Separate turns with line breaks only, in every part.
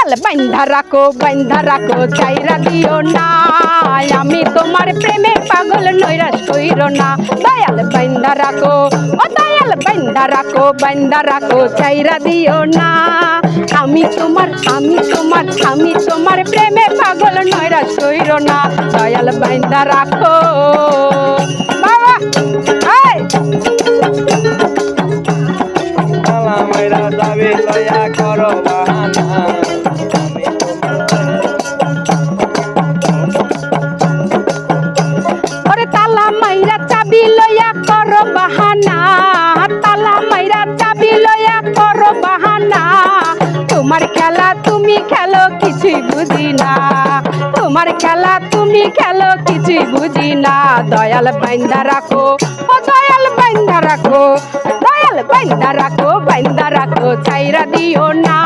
দয়াল বাইন্ধা রাখো চাইরা দিও না আমি তোমার প্রেমে পাগল নৈরাশ কইরো না দয়াল বাইন্ধা রাখো ও দয়াল বাইন্ধা রাখো চাইরা দিও না আমি তোমার প্রেমে পাগল নৈরাশ কইরো না দয়াল বাইন্ধা রাখো বাবা এই
তালা মাইরা যাবে লয়া করো বাহানা
ওরে তালা মাইরা চাবি লয়া করো বাহানা তালা মাইরা চাবি লয়া করো বাহানা তোমার খেলা তুমি খেলো কিছুই বুঝি না তোমার খেলা তুমি খেলো কিছুই বুঝি না দয়াল বাইন্ধা রাখো ও দয়াল বাইন্ধা রাখো ছাইরা দিও না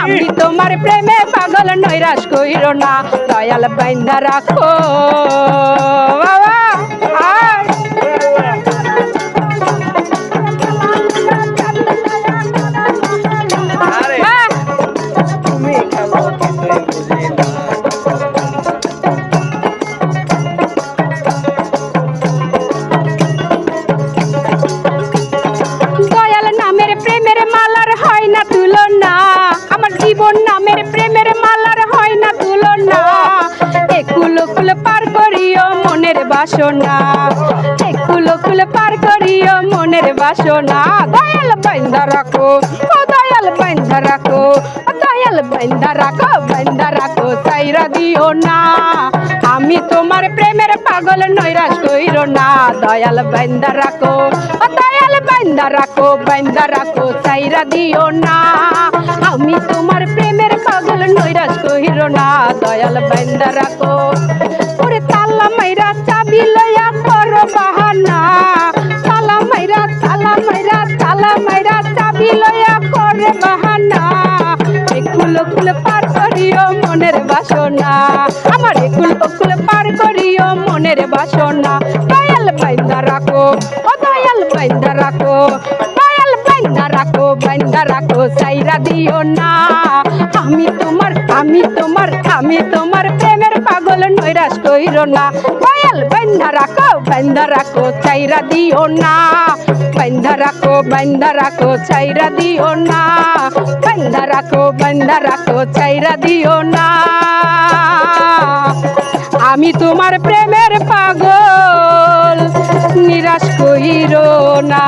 আমি তোমার প্রেমে পাগল নৈরাশ কইরো না দয়াল বাইন্ধা রাখো বাবা আয়
আরে তুমি খেলো কিছুই বুঝি না
দয়াল নামের প্রেমের মালার হয় না তুলনা আমার জীবন নামের প্রেমের মালার হয় না তুলনা একুল পার করিও মনের বাসনা একুল পার করিও মনের বাসনা দয়াল বাইন্ধা রাখো ও দয়াল বাইন্ধা রাখো ও দয়াল বাইন্ধা রাখো চাইরা দিও না আমি তোমার প্রেমের পাগল নৈরাশ কইরো না দয়াল বাইন্ধা রাখো ও দয়াল বাইন্ধা রাখো চাইরা দিও না আমি তোমার প্রেমের পাগল নৈরাশ কইরো না দয়াল বাইন্ধা রাখো ওরে তালা মাইরা চাবি লয়া করো বাহানা তালা মাইরা চাবি লয়া করে বাহানা একুল পার করিও মনের বাসনা আমার একুল পার করিও মনের বাসনা দয়াল বাইন্ধা রাখো ও দয়াল বাইন্ধা রাখো চাইরা দিও না আমি তোমার প্রেমের পাগল নৈরাশ কইরো না দয়াল বাইন্ধা রাখো চাইরা দিও না বাইন্ধা রাখো চাইরা দিও না বাইন্ধা রাখো চাইরা দিও না আমি তোমার প্রেমের পাগল নিরাশ কইরো না।